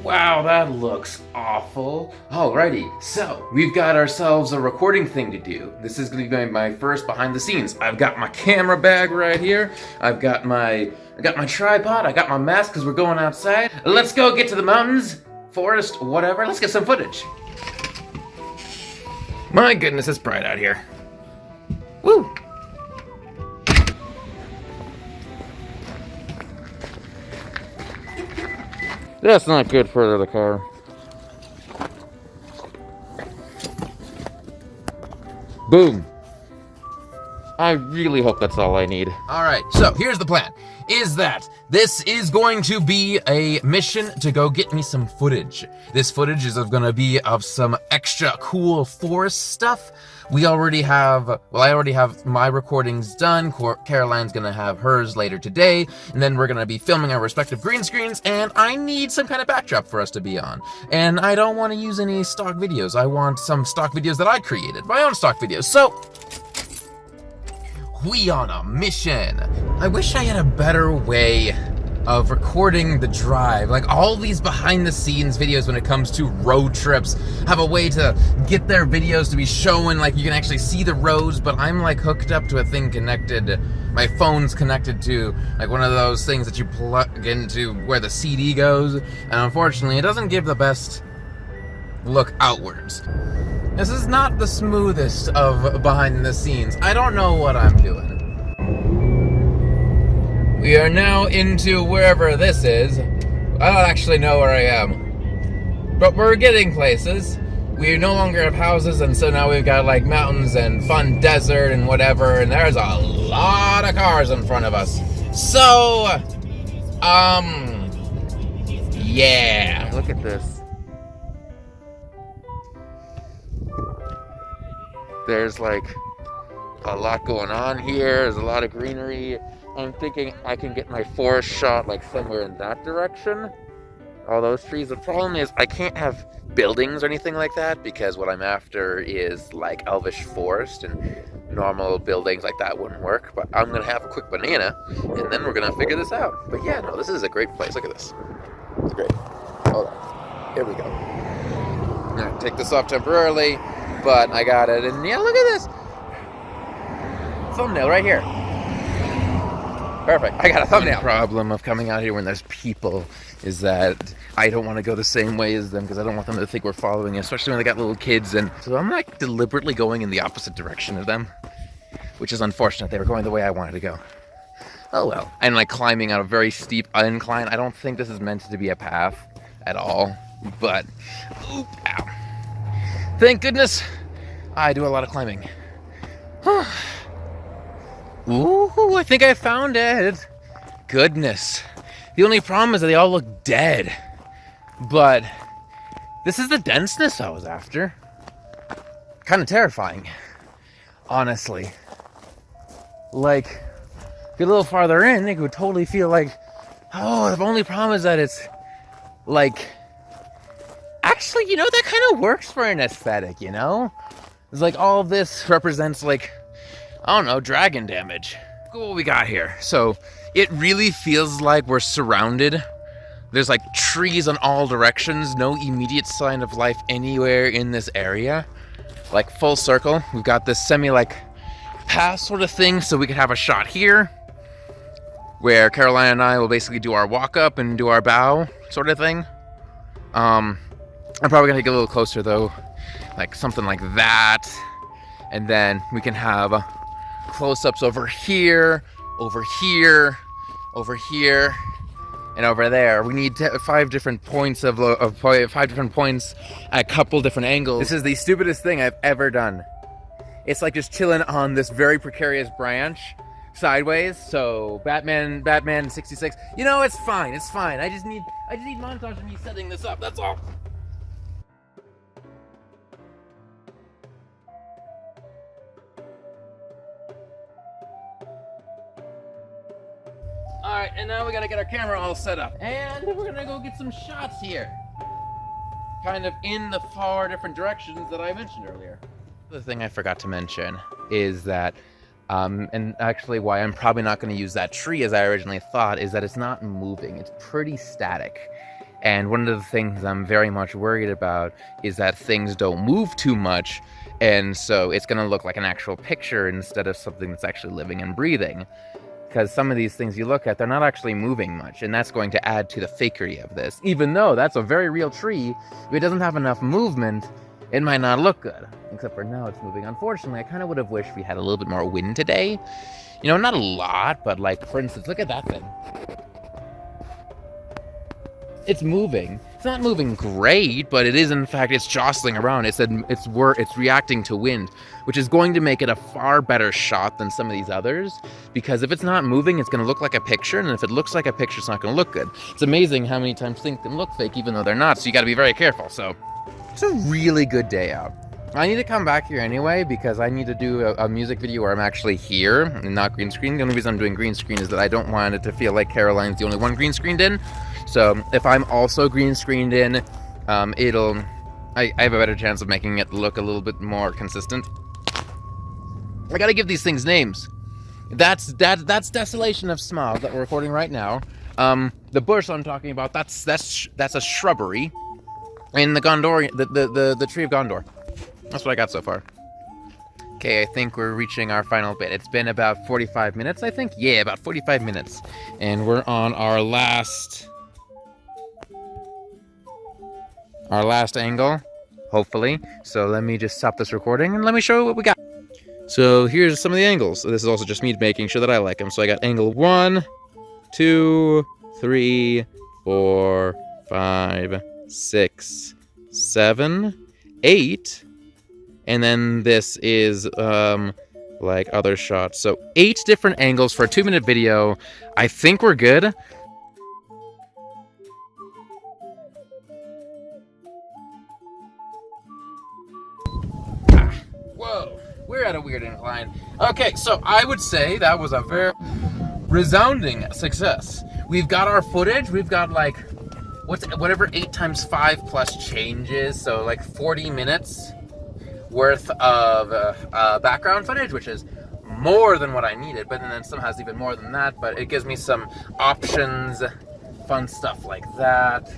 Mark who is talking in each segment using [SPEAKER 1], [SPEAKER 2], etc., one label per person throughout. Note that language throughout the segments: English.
[SPEAKER 1] Wow, that looks awful. Alrighty, so we've got ourselves a recording thing to do. This is gonna be my first behind the scenes. I've got my camera bag right here. I got my tripod. I got my mask because we're going outside. Let's go get to the mountains, forest, whatever. Let's get some footage. My goodness, it's bright out here. Woo! That's not good for the car. Boom. I really hope that's all I need. Alright, so here's the plan. Is that this is going to be a mission to go get me some footage. This footage is gonna be of some extra cool forest stuff. I already have my recordings done. Caroline's gonna have hers later today, and then we're gonna be filming our respective green screens, and I need some kind of backdrop for us to be on. And I don't want to use any stock videos. I want some stock videos that I created, my own stock videos. So, we on a mission. I wish I had a better way of recording the drive. Like all these behind the scenes videos when it comes to road trips have a way to get their videos to be showing, like you can actually see the roads, but I'm like hooked up to a thing connected, my phone's connected to like one of those things that you plug into where the CD goes, and unfortunately it doesn't give the best look outwards. This is not the smoothest of behind the scenes. I don't know what I'm doing. We are now into wherever this is. I don't actually know where I am. But we're getting places. We no longer have houses, and so now we've got like mountains and fun desert and whatever, and there's a lot of cars in front of us. So, yeah. Look at this. There's like a lot going on here. There's a lot of greenery. I'm thinking I can get my forest shot like somewhere in that direction. All those trees. The problem is I can't have buildings or anything like that because what I'm after is like elvish forest, and normal buildings like that wouldn't work. But I'm gonna have a quick banana and then we're gonna figure this out. But yeah, no, this is a great place. Look at this. It's great. Hold on. Here we go. I'm gonna take this off temporarily, but I got it. And yeah, look at this. Thumbnail right here. Perfect. I got a thumbnail. The problem of coming out here when there's people is that I don't want to go the same way as them because I don't want them to think we're following, especially when they got little kids. And so I'm like deliberately going in the opposite direction of them, which is unfortunate. They were going the way I wanted to go. Oh well. And like climbing out a very steep incline. I don't think this is meant to be a path at all, but oop, ow. Thank goodness I do a lot of climbing. Ooh, I think I found it. Goodness. The only problem is that they all look dead. But this is the denseness I was after. Kind of terrifying, honestly. Like, get a little farther in, it would totally feel like, oh, the only problem is that it's like, actually, you know, that kind of works for an aesthetic, you know? It's like all of this represents like, I don't know, dragon damage. Look at what we got here. So it really feels like we're surrounded. There's like trees on all directions, no immediate sign of life anywhere in this area. Like full circle. We've got this semi like path sort of thing, so we could have a shot here where Caroline and I will basically do our walk up and do our bow sort of thing. I'm probably gonna get a little closer though, like something like that. And then we can have close-ups over here, over here, over here, and over there. We need 5 different points of 5 different points at a couple different angles. This is the stupidest thing I've ever done. It's like just chilling on this very precarious branch sideways. So Batman 66. You know, it's fine. It's fine. I just need montage of me setting this up. That's all. Alright, and now we gotta get our camera all set up. And we're gonna go get some shots here. Kind of in the 4 different directions that I mentioned earlier. The thing I forgot to mention is that, and actually why I'm probably not gonna use that tree as I originally thought, is that it's not moving. It's pretty static. And one of the things I'm very much worried about is that things don't move too much, and so it's going to look like an actual picture instead of something that's actually living and breathing. Because some of these things you look at, they're not actually moving much, and that's going to add to the fakery of this. Even though that's a very real tree, if it doesn't have enough movement, it might not look good. Except for now it's moving. Unfortunately, I kind of would have wished we had a little bit more wind today. You know, not a lot, but like, for instance, look at that thing. It's moving. It's not moving great, but it is, in fact, it's jostling around. It's reacting to wind, which is going to make it a far better shot than some of these others, because if it's not moving, it's going to look like a picture, and if it looks like a picture, it's not going to look good. It's amazing how many times things can look fake, even though they're not, so you got to be very careful. So it's a really good day out. I need to come back here anyway, because I need to do a music video where I'm actually here and not green screen. The only reason I'm doing green screen is that I don't want it to feel like Caroline's the only one green screened in. So if I'm also green screened in, I have a better chance of making it look a little bit more consistent. I gotta give these things names. That's Desolation of Smaug that we're recording right now. The bush I'm talking about, that's a shrubbery. And the Gondor, the Tree of Gondor. That's what I got so far. Okay, I think we're reaching our final bit. It's been about 45 minutes, I think? Yeah, about 45 minutes. And we're on our last angle, hopefully. So let me just stop this recording and let me show you what we got. So here's some of the angles. This is also just me making sure that I like them. So I got angle 1, 2, 3, 4, 5, 6, 7, 8. And then this is like other shots. So 8 different angles for a 2-minute video. I think we're good. Whoa, we're at a weird incline. Okay, so I would say that was a very resounding success. We've got our footage. We've got like whatever 8 times 5 plus changes. So like 40 minutes worth of background footage, which is more than what I needed, but then some has even more than that, but it gives me some options, fun stuff like that.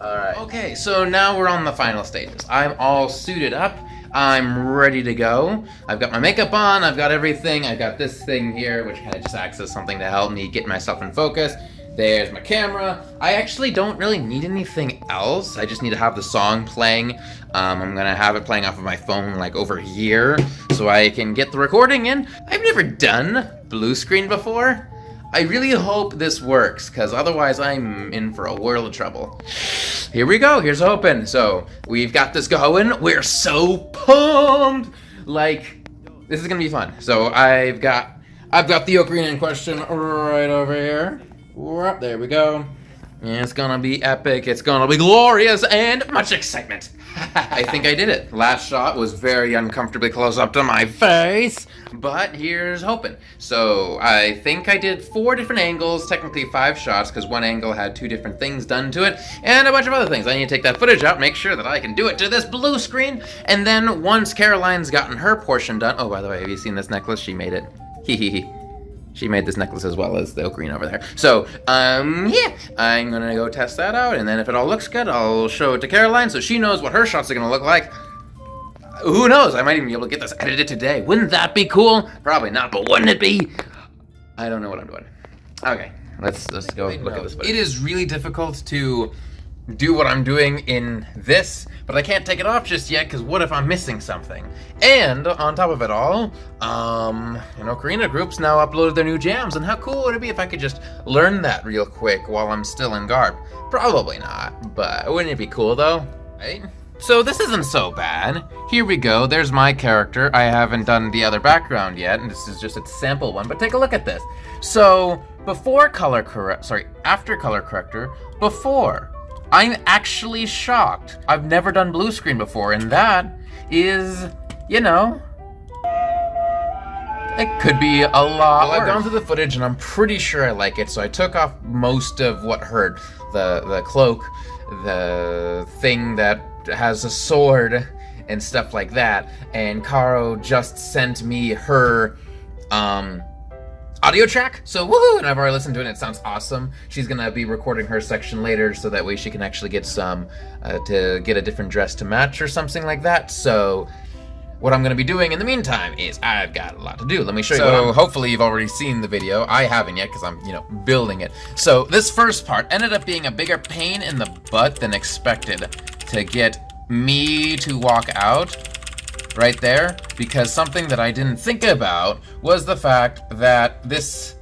[SPEAKER 1] Alright. Okay, so now we're on the final stages. I'm all suited up. I'm ready to go. I've got my makeup on, I've got everything. I've got this thing here, which kind of just acts as something to help me get myself in focus. There's my camera. I actually don't really need anything else. I just need to have the song playing. I'm gonna have it playing off of my phone like over here so I can get the recording in. I've never done blue screen before. I really hope this works, because otherwise I'm in for a world of trouble. Here we go, here's hoping. So we've got this going. We're so pumped. Like, this is gonna be fun. So I've got the ocarina in question right over here. There we go. It's gonna be epic, it's gonna be glorious, and much excitement. I think I did it. Last shot was very uncomfortably close up to my face, but here's hoping. So I think I did 4 different angles, technically 5 shots, because one angle had 2 different things done to it, and a bunch of other things. I need to take that footage out, make sure that I can do it to this blue screen, and then once Caroline's gotten her portion done, oh, by the way, have you seen this necklace? She made it. Hee hee hee. She made this necklace as well as the ocarina over there. So, yeah, I'm gonna go test that out, and then if it all looks good, I'll show it to Caroline so she knows what her shots are gonna look like. Who knows? I might even be able to get this edited today. Wouldn't that be cool? Probably not, but wouldn't it be? I don't know what I'm doing. Okay, let's go look at this footage. It is really difficult to do what I'm doing in this, but I can't take it off just yet, because what if I'm missing something? And on top of it all, Ocarina Group's now uploaded their new jams, and how cool would it be if I could just learn that real quick while I'm still in Garb? Probably not, but wouldn't it be cool though, right? So this isn't so bad. Here we go, there's my character. I haven't done the other background yet, and this is just a sample one, but take a look at this. So, after color corrector, before. I'm actually shocked. I've never done blue screen before, and that is, it could be a lot worse. I've gone through the footage, and I'm pretty sure I like it, so I took off most of what hurt. The cloak, the thing that has a sword, and stuff like that, and Caro just sent me her, audio track. So woohoo! And I've already listened to it and it sounds awesome. She's gonna be recording her section later so that way she can actually get some, to get a different dress to match or something like that. So what I'm gonna be doing in the meantime is I've got a lot to do. Let me show you. So hopefully you've already seen the video. I haven't yet because I'm, building it. So this first part ended up being a bigger pain in the butt than expected to get me to walk out right there, because something that I didn't think about was the fact that this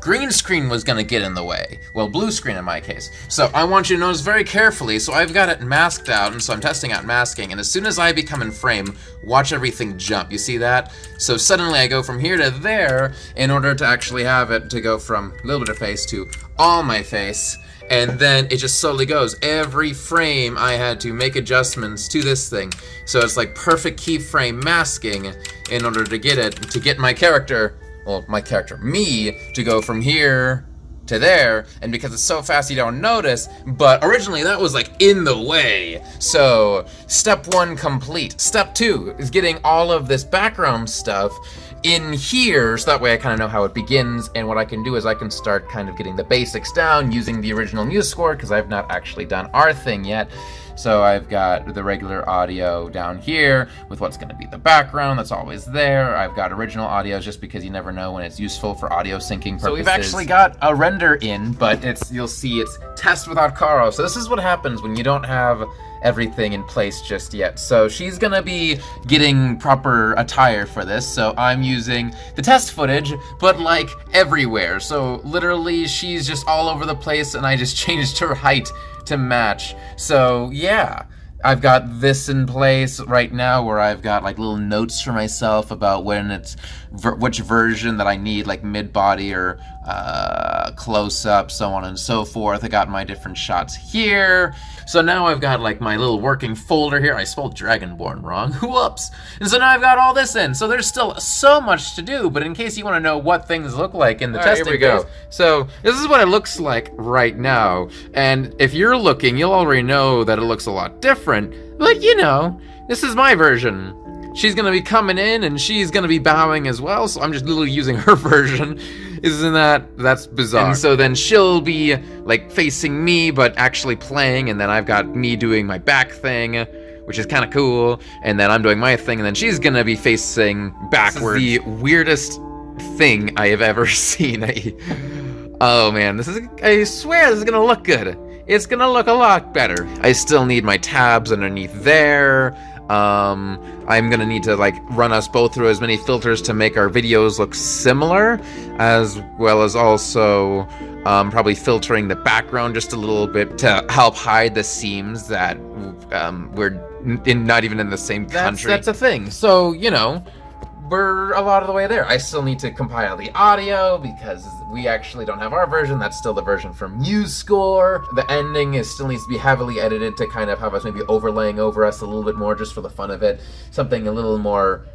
[SPEAKER 1] green screen was gonna get in the way. Well, blue screen in my case. So I want you to notice very carefully. So I've got it masked out, and so I'm testing out masking, and as soon as I become in frame, watch everything jump. You see that? So suddenly I go from here to there in order to actually have it to go from a little bit of face to all my face. And then it just slowly goes. Every frame I had to make adjustments to this thing. So it's like perfect keyframe masking in order to get it, to get my character, well, me, to go from here to there. And because it's so fast you don't notice, but originally that was like in the way. So step 1 complete. Step 2 is getting all of this background stuff in here, so that way I kind of know how it begins, and what I can do is I can start kind of getting the basics down using the original MuseScore, because I've not actually done our thing yet. So I've got the regular audio down here with what's going to be the background that's always there. I've got original audio just because you never know when it's useful for audio syncing purposes. So we've actually got a render in, but you'll see it's test without Caro. So this is what happens when you don't have everything in place just yet. So she's gonna be getting proper attire for this, so I'm using the test footage, but like everywhere. So literally she's just all over the place, and I just changed her height to match. So yeah, I've got this in place right now where I've got like little notes for myself about when it's which version that I need, like mid-body or close up, so on and so forth. I got my different shots here. So now I've got like my little working folder here. I spelled Dragonborn wrong. Whoops. And so now I've got all this in. So there's still so much to do, but in case you want to know what things look like in the testing phase. Here we go. So this is what it looks like right now. And if you're looking, you'll already know that it looks a lot different. But this is my version. She's gonna be coming in and she's gonna be bowing as well, so I'm just literally using her version. That's bizarre. And so then she'll be like facing me, but actually playing, and then I've got me doing my back thing, which is kind of cool, and then I'm doing my thing, and then she's gonna be facing backwards. This is the weirdest thing I have ever seen. Oh man, I swear this is gonna look good. It's gonna look a lot better. I still need my tabs underneath there. I'm gonna need to like run us both through as many filters to make our videos look similar, as well as also probably filtering the background just a little bit to help hide the seams that we're not even in the same country. That's a thing. So, we're a lot of the way there. I still need to compile the audio because we actually don't have our version. That's still the version from MuseScore. The ending still needs to be heavily edited to kind of have us maybe overlaying over us a little bit more just for the fun of it. Something a little more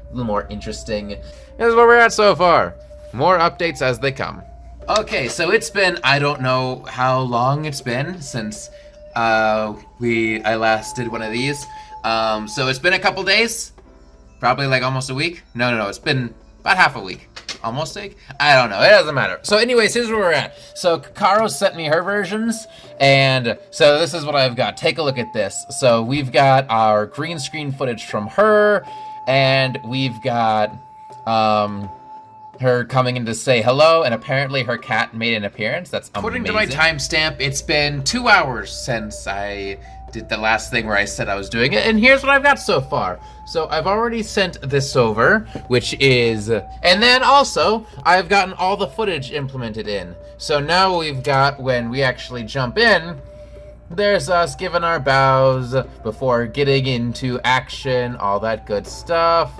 [SPEAKER 1] interesting. This is where we're at so far. More updates as they come. Okay, so it's been, I don't know how long it's been since I last did one of these. So it's been a couple days. Probably like almost a week. No, it's been about half a week. Almost a week? I don't know, it doesn't matter. So anyways, here's where we're at. So Caro sent me her versions, and so this is what I've got. Take a look at this. So we've got our green screen footage from her, and we've got her coming in to say hello, and apparently her cat made an appearance. That's amazing. According to my timestamp, it's been 2 hours since I did the last thing where I said I was doing it, and here's what I've got so far. So I've already sent this over, which is, and then also I've gotten all the footage implemented in. So now we've got, when we actually jump in, there's us giving our bows before getting into action, all that good stuff.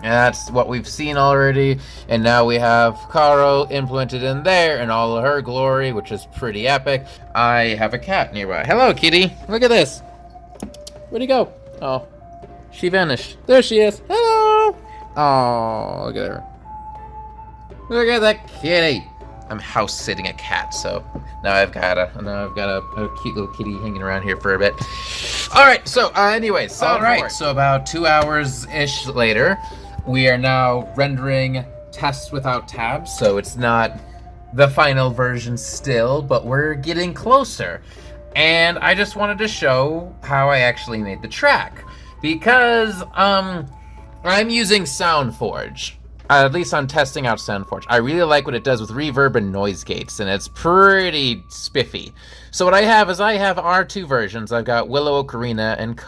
[SPEAKER 1] And that's what we've seen already, and now we have Caro implemented in there in all of her glory, which is pretty epic. I have a cat nearby. Hello, kitty. Look at this. Where'd he go? Oh, she vanished. There she is. Hello. Oh, look at her. Look at that kitty. I'm house sitting a cat, so now I've got a cute little kitty hanging around here for a bit. All right. So, so about 2 hours ish later. We are now rendering test without tabs, so it's not the final version still, but we're getting closer. And I just wanted to show how I actually made the track, because I'm using SoundForge. At least I'm testing out SoundForge. I really like what it does with reverb and noise gates, and it's pretty spiffy. So what I have is I have our two versions. I've got Willow Ocarina and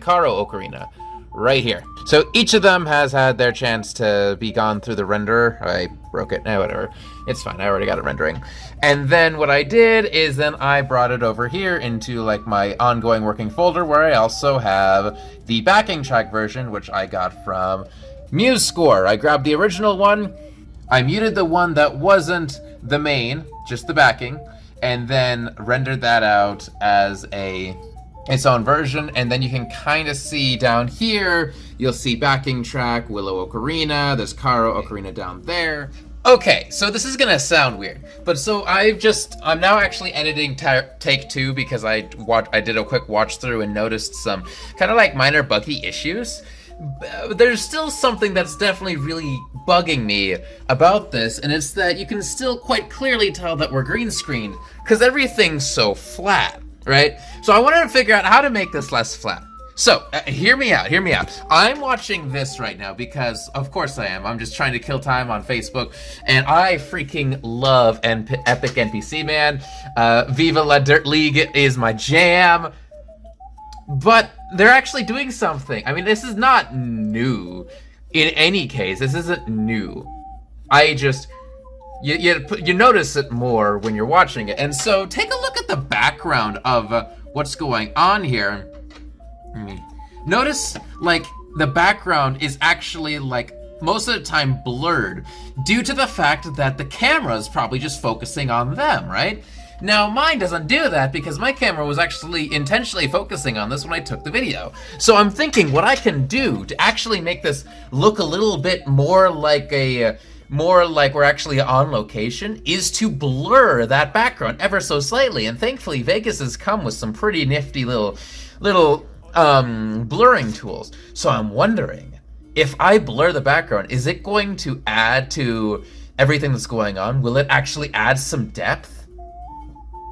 [SPEAKER 1] Karo Ocarina right here. So each of them has had their chance to be gone through the renderer. I broke it. Whatever. It's fine. I already got it rendering. And then what I did is then I brought it over here into like my ongoing working folder, where I also have the backing track version, which I got from MuseScore. I grabbed the original one, I muted the one that wasn't the main, just the backing, and then rendered that out as its own version. And then you can kind of see down here, you'll see backing track, Willow Ocarina, there's Karo Ocarina down there. Okay, so this is gonna sound weird, but so I'm now actually editing take 2 because I did a quick watch through and noticed some kind of like minor buggy issues. There's still something that's definitely really bugging me about this, and it's that you can still quite clearly tell that we're green screened because everything's so flat, right? So I wanted to figure out how to make this less flat. So, hear me out. I'm watching this right now because, of course I am. I'm just trying to kill time on Facebook, and I freaking love Epic NPC, man. Viva La Dirt League is my jam. But they're actually doing something. I mean, this is not new. In any case, this isn't new. I just... You notice it more when you're watching it. And so, take a look at the background of what's going on here. Notice, like, the background is actually, like, most of the time blurred due to the fact that the camera is probably just focusing on them, right? Now, mine doesn't do that because my camera was actually intentionally focusing on this when I took the video. So I'm thinking what I can do to actually make this look a little bit more like we're actually on location is to blur that background ever so slightly. And thankfully, Vegas has come with some pretty nifty little blurring tools. So I'm wondering, if I blur the background, is it going to add to everything that's going on? Will it actually add some depth?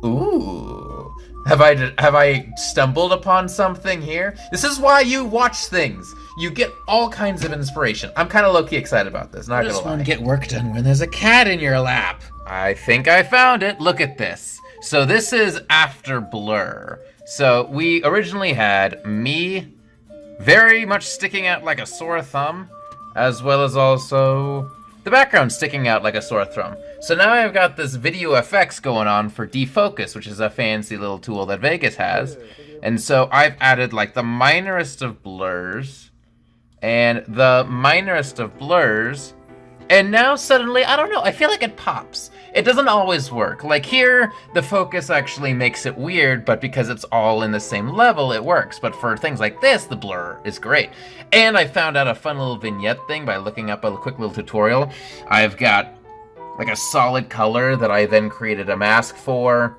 [SPEAKER 1] Ooh, have I stumbled upon something here? This is why you watch things. You get all kinds of inspiration. I'm kind of low-key excited about this, not gonna lie. Just want to get work done when there's a cat in your lap. I think I found it. Look at this. So this is after blur. So we originally had me very much sticking out like a sore thumb, as well as also the background sticking out like a sore thumb. So now I've got this video effects going on for defocus, which is a fancy little tool that Vegas has. And so I've added like the minorest of blurs and the minorest of blurs. And now suddenly, I don't know, I feel like it pops. It doesn't always work. Like here, the focus actually makes it weird, but because it's all in the same level, it works. But for things like this, the blur is great. And I found out a fun little vignette thing by looking up a quick little tutorial. I've got like a solid color that I then created a mask for,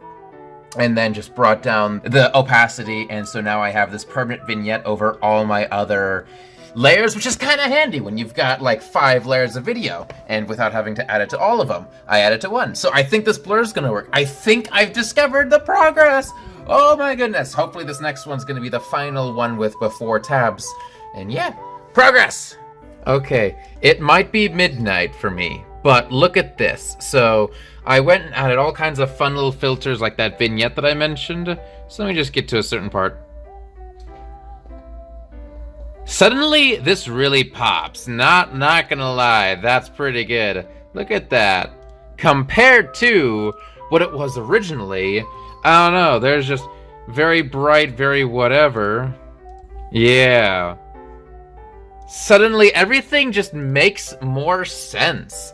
[SPEAKER 1] and then just brought down the opacity. And so now I have this permanent vignette over all my other layers, which is kind of handy when you've got like 5 layers of video, and without having to add it to all of them, I add it to one. So I think this blur is gonna work. I think I've discovered the progress. Oh my goodness. Hopefully this next one's gonna be the final one with before tabs. And yeah, progress. Okay, it might be midnight for me, but look at this. So I went and added all kinds of fun little filters like that vignette that I mentioned. So let me just get to a certain part. Suddenly, this really pops. Not gonna lie, that's pretty good. Look at that. Compared to what it was originally, I don't know, there's just very bright, very whatever. Yeah. Suddenly, everything just makes more sense.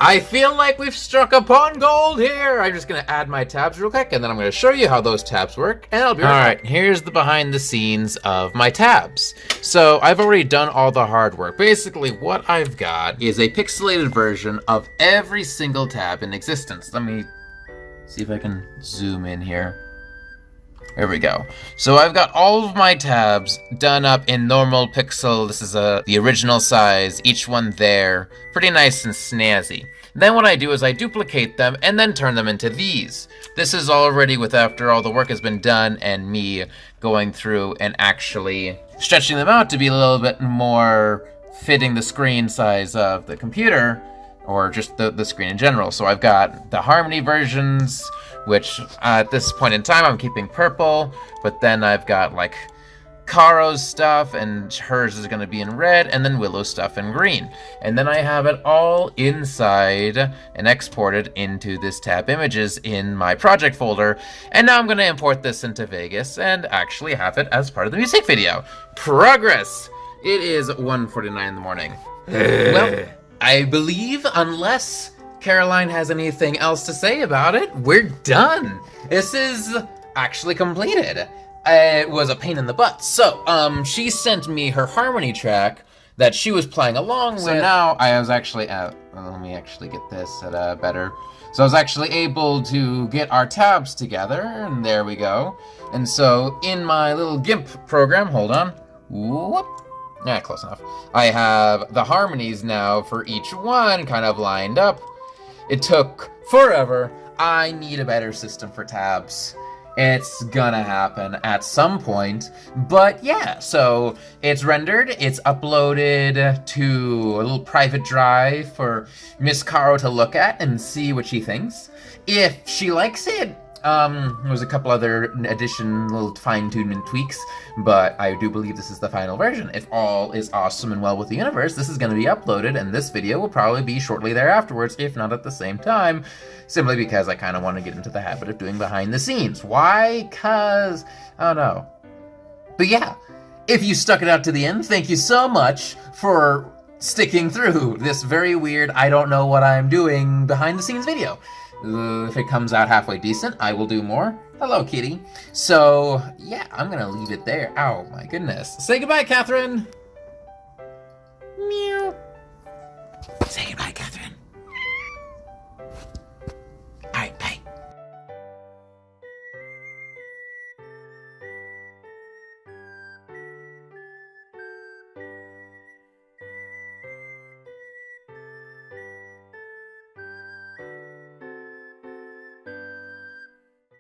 [SPEAKER 1] I feel like we've struck upon gold here. I'm just gonna add my tabs real quick, and then I'm gonna show you how those tabs work, and I'll be right back. Here's the behind the scenes of my tabs. So I've already done all the hard work. Basically, what I've got is a pixelated version of every single tab in existence. Let me see if I can zoom in here. There we go. So I've got all of my tabs done up in normal pixel. This is the original size, each one there. Pretty nice and snazzy. Then what I do is I duplicate them and then turn them into these. This is already with after all the work has been done and me going through and actually stretching them out to be a little bit more fitting the screen size of the computer, or just the screen in general. So I've got the Harmony versions, which at this point in time I'm keeping purple, but then I've got like Caro's stuff, and hers is going to be in red, and then Willow's stuff in green. And then I have it all inside and exported into this tab images in my project folder. And now I'm going to import this into Vegas and actually have it as part of the music video. Progress! It is 1:49 in the morning. Well, I believe unless Caroline has anything else to say about it, we're done. This is actually completed. It was a pain in the butt. So, she sent me her Harmony track that she was playing along with. So now I was actually, let me actually get this better. So I was actually able to get our tabs together, and there we go. And so in my little GIMP program, hold on, whoop. Yeah, close enough. I have the harmonies now for each one kind of lined up. It took forever. I need a better system for tabs. It's gonna happen at some point. But yeah, so it's rendered, it's uploaded to a little private drive for Miss Caro to look at and see what she thinks. If she likes it, there's a couple other little fine-tuning and tweaks, but I do believe this is the final version. If all is awesome and well with the universe, this is going to be uploaded, and this video will probably be shortly thereafterwards, if not at the same time, simply because I kind of want to get into the habit of doing behind the scenes. Why? Because, I don't know. But yeah, if you stuck it out to the end, thank you so much for sticking through this very weird, I don't know what I'm doing behind the scenes video. If it comes out halfway decent, I will do more. Hello, kitty. So, yeah, I'm gonna leave it there. Oh, my goodness. Say goodbye, Catherine. Meow.